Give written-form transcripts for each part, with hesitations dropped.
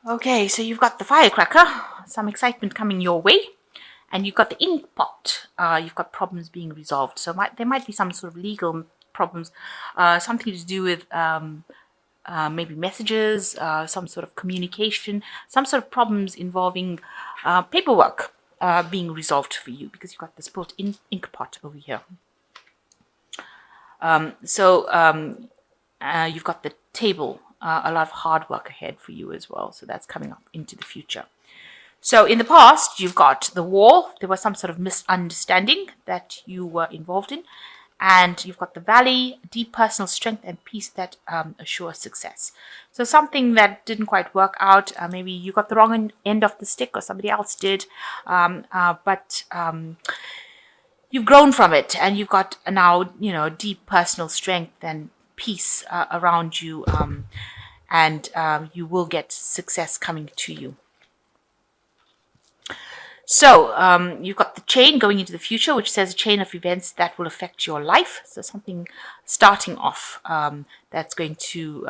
Okay, so you've got the firecracker, some excitement coming your way, and you've got the ink pot. You've got problems being resolved. So there might be some sort of legal problems, something to do with maybe messages, some sort of communication, some sort of problems involving paperwork being resolved for you, because you've got the sport ink pot over here. You've got the table, a lot of hard work ahead for you as well. So that's coming up into the future. So in the past, you've got the wall. There was some sort of misunderstanding that you were involved in. And you've got the valley, deep personal strength and peace that assure success. So something that didn't quite work out, maybe you got the wrong end of the stick or somebody else did, but you've grown from it, and you've got now, deep personal strength and peace around you, and you will get success coming to you. So you've got the chain going into the future, which says a chain of events that will affect your life. So something starting off that's going to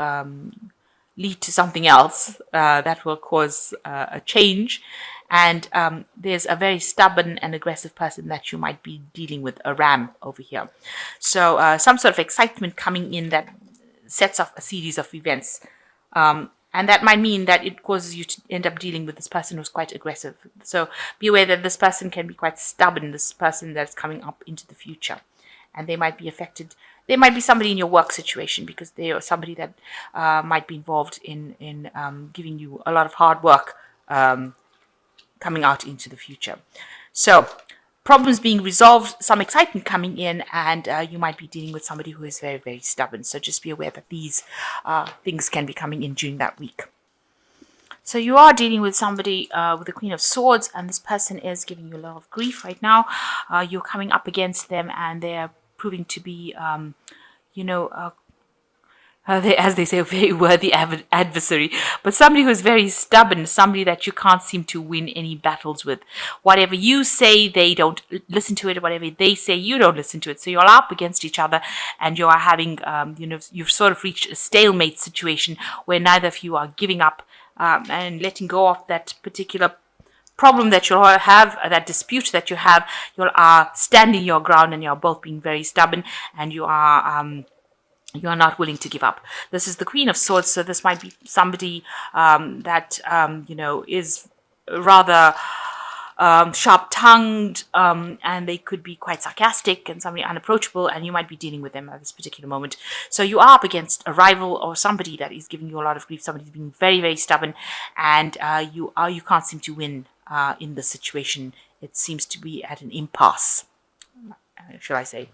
lead to something else that will cause a change. And there's a very stubborn and aggressive person that you might be dealing with, a ram over here. So some sort of excitement coming in that sets off a series of events. And that might mean that it causes you to end up dealing with this person who's quite aggressive. So be aware that this person can be quite stubborn, this person that's coming up into the future. And they might be affected. There might be somebody in your work situation, because they are somebody that might be involved in giving you a lot of hard work coming out into the future. So problems being resolved, some excitement coming in, and you might be dealing with somebody who is very, very stubborn. So just be aware that these things can be coming in during that week. So you are dealing with somebody with the Queen of Swords, and this person is giving you a lot of grief right now. You're coming up against them, and they're proving to be, as they say, a very worthy adversary, but somebody who is very stubborn, somebody that you can't seem to win any battles with. Whatever you say, they don't listen to it. Whatever they say, you don't listen to it. So you're up against each other, and you are having, you've sort of reached a stalemate situation where neither of you are giving up and letting go of that particular problem that you have, that dispute that you have. You are standing your ground, and you're both being very stubborn, and you are not willing to give up. This is the Queen of Swords, so this might be somebody that is rather sharp-tongued, and they could be quite sarcastic and somebody unapproachable, and you might be dealing with them at this particular moment. So you are up against a rival or somebody that is giving you a lot of grief. Somebody's being very, very stubborn, and you can't seem to win in this situation. It seems to be at an impasse, shall I say.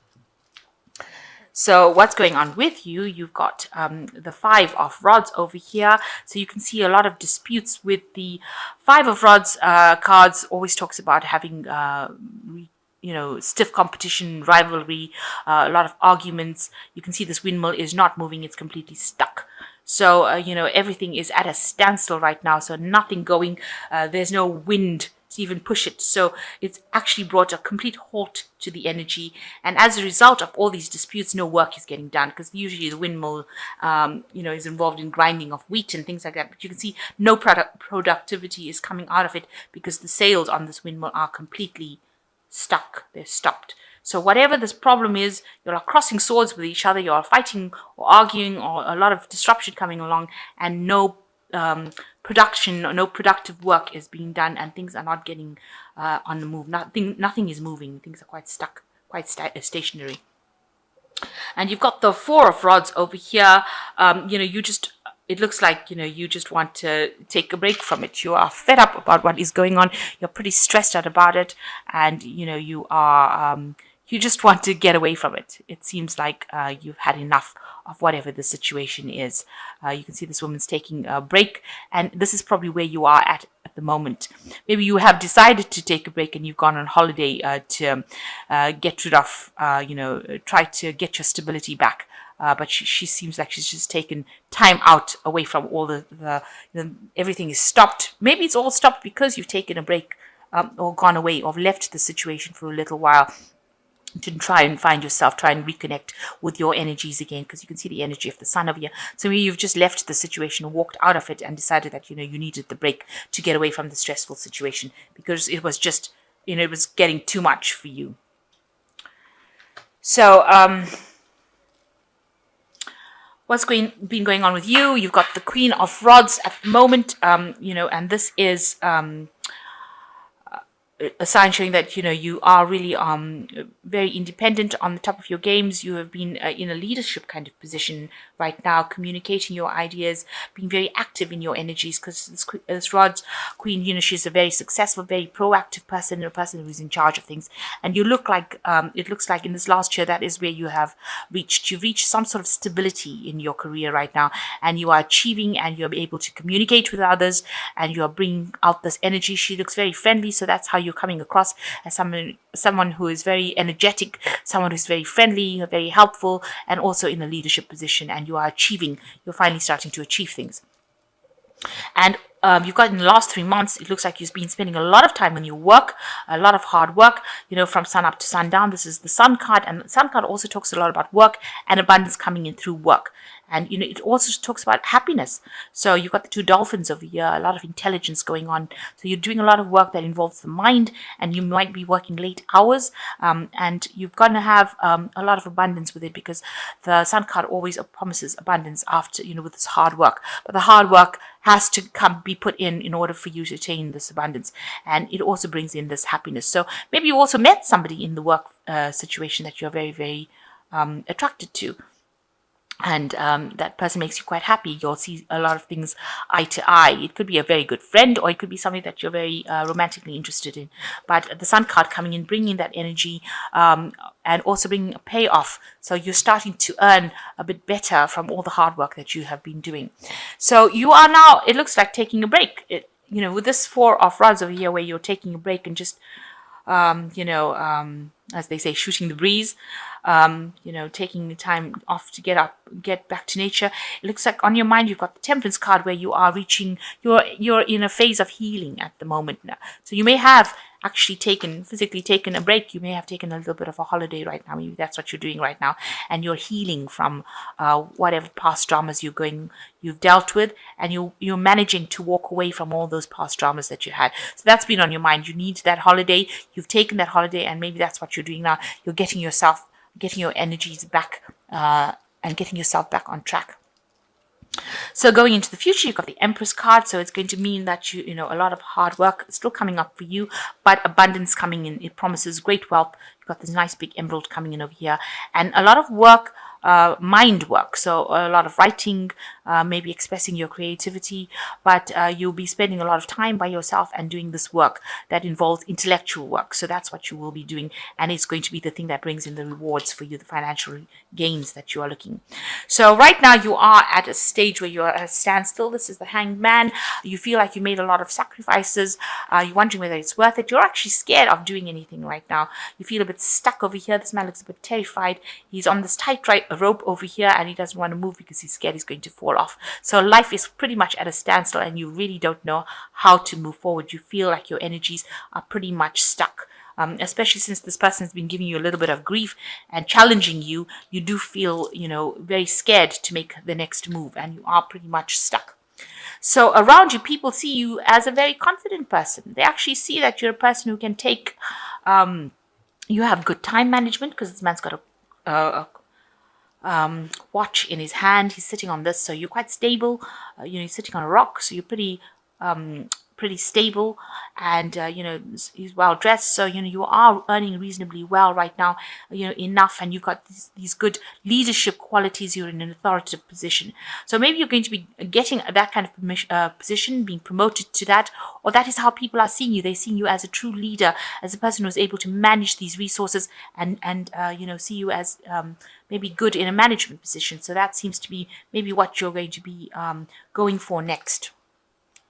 So what's going on with you? You've got the Five of Rods over here. So you can see a lot of disputes with the Five of Rods cards. Always talks about having, stiff competition, rivalry, a lot of arguments. You can see this windmill is not moving. It's completely stuck. So, everything is at a standstill right now. So nothing going. There's no wind to even push it. So it's actually brought a complete halt to the energy. And as a result of all these disputes, no work is getting done, because usually the windmill, is involved in grinding of wheat and things like that. But you can see no productivity is coming out of it, because the sails on this windmill are completely stuck. They're stopped. So whatever this problem is, you are crossing swords with each other, you are fighting or arguing, or a lot of disruption coming along, and no production or no productive work is being done, and things are not getting on the move. Nothing is moving. Things are quite stuck, quite stationary. And you've got the Four of Rods over here. It looks like, you just want to take a break from it. You are fed up about what is going on. You're pretty stressed out about it, and you are you just want to get away from it. It seems like you've had enough of whatever the situation is. You can see this woman's taking a break, and this is probably where you are at the moment. Maybe you have decided to take a break, and you've gone on holiday to get rid of, try to get your stability back. But she seems like she's just taken time out away from all everything is stopped. Maybe it's all stopped because you've taken a break or gone away or left the situation for a little while. to try and find yourself, try and reconnect with your energies again, because you can see the energy of the sun over here. So maybe you've just left the situation, walked out of it, and decided that, you know, you needed the break to get away from the stressful situation because it was just, you know, it was getting too much for you. So, what's been going on with you? You've got the Queen of Rods at the moment, you know, and this is a sign showing that, you know, you are really very independent, on the top of your games. You have been in a leadership kind of position right now, communicating your ideas, being very active in your energies, because this Rod's Queen, you know, she's a very successful, very proactive person, a person who's in charge of things. And you look like, it looks like in this last year, that is where you've reached some sort of stability in your career right now, and you are achieving, and you're able to communicate with others, and you are bringing out this energy. She looks very friendly, so that's how you're coming across, as someone who is very energetic, someone who's very friendly, very helpful, and also in a leadership position. And you are achieving, you're finally starting to achieve things. And you've got, in the last 3 months, it looks like you've been spending a lot of time on your work, a lot of hard work, you know, from sun up to sundown. This is the Sun card, and the Sun card also talks a lot about work and abundance coming in through work. And, you know, it also talks about happiness. So you've got the 2 dolphins over here, a lot of intelligence going on. So you're doing a lot of work that involves the mind, and you might be working late hours. And you've got to have a lot of abundance with it, because the Sun card always promises abundance after, you know, with this hard work. But the hard work has to be put in order for you to attain this abundance. And it also brings in this happiness. So maybe you also met somebody in the work situation that you're very, very attracted to. And that person makes you quite happy. You'll see a lot of things eye to eye. It could be a very good friend, or it could be something that you're very romantically interested in. But the Sun card coming in, bringing that energy, and also bringing a payoff. So you're starting to earn a bit better from all the hard work that you have been doing. So you are now, it looks like, taking a break. You know, with this 4 of Rods over here, where you're taking a break and just, you know, as they say, shooting the breeze, you know, taking the time off to get back to nature. It looks like on your mind you've got the Temperance card, where you are reaching, you're in a phase of healing at the moment now. So you may have actually physically taken a break. You may have taken a little bit of a holiday right now. Maybe that's what you're doing right now, and you're healing from whatever past dramas you've dealt with, and you're managing to walk away from all those past dramas that you had. So that's been on your mind. You need that holiday. You've taken that holiday, and maybe that's what you're doing now. You're getting your energies back, and getting yourself back on track. So going into the future, you've got the Empress card. So it's going to mean that you know, a lot of hard work is still coming up for you, but abundance coming in. It promises great wealth. You've got this nice big emerald coming in over here, and a lot of work, mind work. So a lot of writing, maybe expressing your creativity, but you'll be spending a lot of time by yourself and doing this work that involves intellectual work. So that's what you will be doing, and it's going to be the thing that brings in the rewards for you, the financial gains that you are looking. So right now you are at a stage where you're at a standstill. This is the Hanged Man. You feel like you made a lot of sacrifices. You're wondering whether it's worth it. You're actually scared of doing anything right now. You feel a bit stuck over here. This man looks a bit terrified. He's on this tight rope over here, and he doesn't want to move because he's scared he's going to fall off. So life is pretty much at a standstill, and you really don't know how to move forward. You feel like your energies are pretty much stuck. Especially since this person has been giving you a little bit of grief and challenging you, you do feel, you know, very scared to make the next move, and you are pretty much stuck. So around you, people see you as a very confident person. They actually see that you're a person who can take, you have good time management, because this man's got a watch in his hand. He's sitting on this, so you're quite stable. You know, he's sitting on a rock, so you're pretty stable, and you know, he's well dressed, so you know, you are earning reasonably well right now, you know, enough, and you've got these good leadership qualities. You're in an authoritative position, so maybe you're going to be getting that kind of position, being promoted to that, or that is how people are seeing you. They're seeing you as a true leader, as a person who's able to manage these resources, and you know, see you as maybe good in a management position. So that seems to be maybe what you're going to be going for next.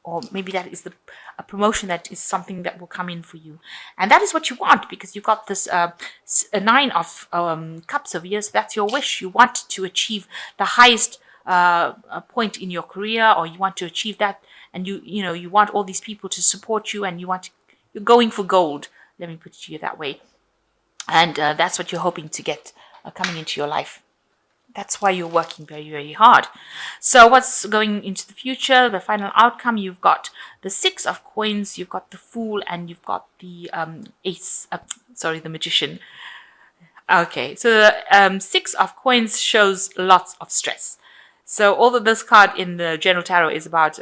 Or maybe that is a promotion that is something that will come in for you. And that is what you want, because you've got this a 9 of cups over here. So that's your wish. You want to achieve the highest point in your career, or you want to achieve that. And you know, you want all these people to support you, and you're going for gold. Let me put it to you that way. And that's what you're hoping to get coming into your life. That's why you're working very, very hard. So what's going into the future, the final outcome? You've got the Six of Coins, you've got the Fool, and you've got the the Magician. Okay, so the Six of Coins shows lots of stress. So although this card in the General Tarot is about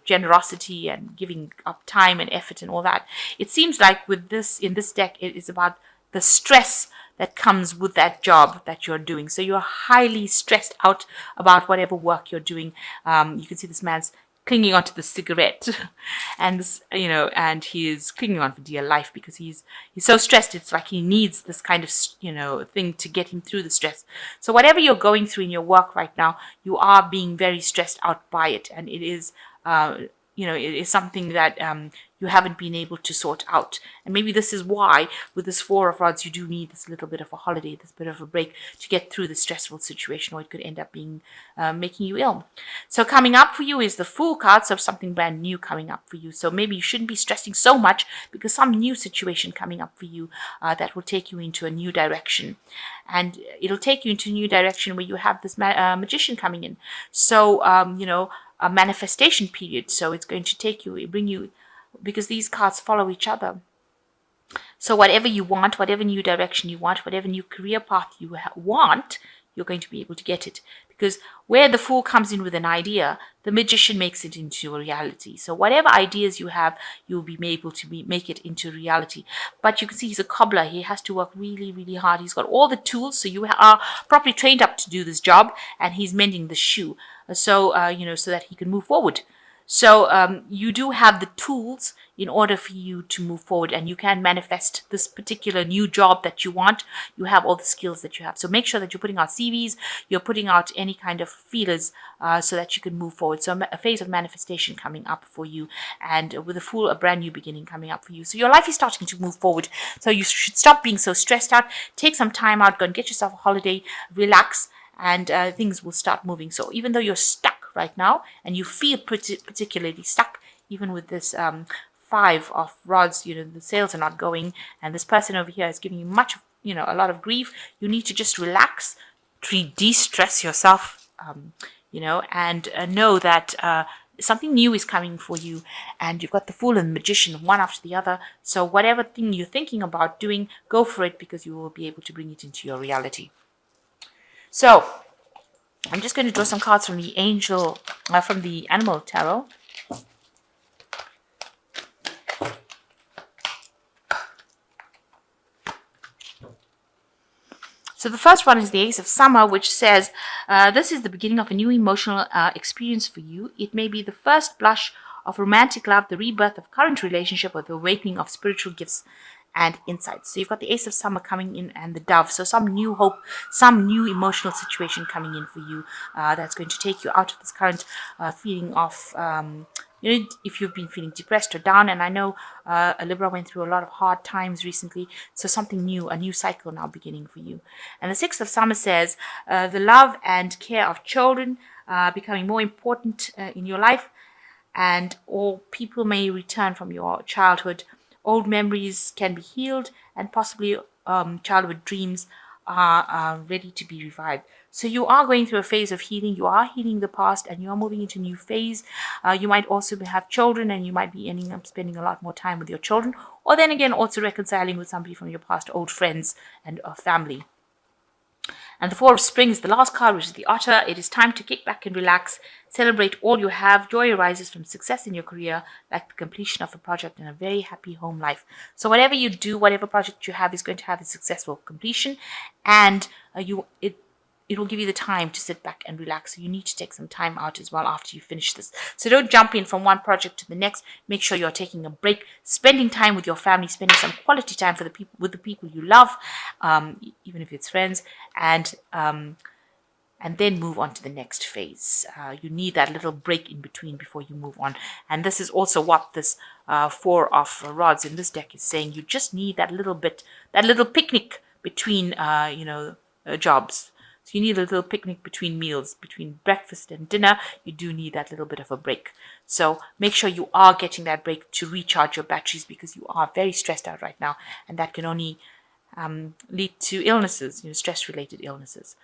generosity and giving up time and effort and all that, it seems like with this in this deck it is about the stress that comes with that job that you're doing. So you're highly stressed out about whatever work you're doing. You can see this man's clinging onto the cigarette and and he is clinging on for dear life because he's so stressed. It's like he needs this kind of thing to get him through the stress. So whatever you're going through in your work right now, you are being very stressed out by it, and it is it is something that you haven't been able to sort out. And maybe this is why, with this Four of Rods, you do need this little bit of a holiday, this bit of a break to get through the stressful situation, or it could end up being making you ill. So coming up for you is the Fool card, so something brand new coming up for you. So maybe you shouldn't be stressing so much because some new situation coming up for you that will take you into a new direction. And it'll take you into a new direction where you have this magician coming in. So, a manifestation period. So it's going to bring you, because these cards follow each other. So whatever you want, whatever new direction you want, whatever new career path you want, you're going to be able to get it. Because where the Fool comes in with an idea, the Magician makes it into a reality. So whatever ideas you have, you'll be able to make it into reality. But you can see he's a cobbler. He has to work really, really hard. He's got all the tools. So you are properly trained up to do this job. And he's mending the shoe. So that he can move forward. So you do have the tools in order for you to move forward, and you can manifest this particular new job that you want. You have all the skills that you have. So make sure that you're putting out CVs, you're putting out any kind of feelers so that you can move forward. So a phase of manifestation coming up for you, and with the Fool, a brand new beginning coming up for you. So your life is starting to move forward. So you should stop being so stressed out. Take some time out, go and get yourself a holiday, relax, and things will start moving. So even though you're stuck right now and you feel particularly stuck, even with this Five of Rods, the sales are not going, and this person over here is giving you a lot of grief. You need to just relax, de-stress yourself, and know that something new is coming for you, and you've got the Fool and the Magician one after the other. So whatever thing you're thinking about doing, go for it, because you will be able to bring it into your reality. So I'm just going to draw some cards from the from the Animal Tarot. So the first one is the Ace of Summer, which says, this is the beginning of a new emotional experience for you. It may be the first blush of romantic love, the rebirth of current relationship, or the awakening of spiritual gifts and insights. So you've got the Ace of Summer coming in and the Dove. So some new hope, some new emotional situation coming in for you that's going to take you out of this current feeling of, if you've been feeling depressed or down. And I know a Libra went through a lot of hard times recently. So something new, a new cycle now beginning for you. And the Six of Summer says the love and care of children becoming more important in your life. And all people may return from your childhood. Old memories can be healed, and possibly childhood dreams are ready to be revived. So you are going through a phase of healing. You are healing the past, and you are moving into a new phase. You might also have children, and you might be ending up spending a lot more time with your children. Or then again, also reconciling with somebody from your past, old friends and family. And the Four of Spring is the last card, which is the Otter. It is time to kick back and relax. Celebrate all you have. Joy arises from success in your career, like the completion of a project and a very happy home life. So whatever you do, whatever project you have is going to have a successful completion, and it will give you the time to sit back and relax. So you need to take some time out as well after you finish this. So don't jump in from one project to the next. Make sure you're taking a break, spending time with your family, spending some quality time with the people you love, even if it's friends, and then move on to the next phase. You need that little break in between before you move on. And this is also what this Four of Rods in this deck is saying. You just need that little picnic between, jobs. So you need a little picnic between meals, between breakfast and dinner. You do need that little bit of a break. So make sure you are getting that break to recharge your batteries, because you are very stressed out right now, and that can only lead to illnesses, stress-related illnesses.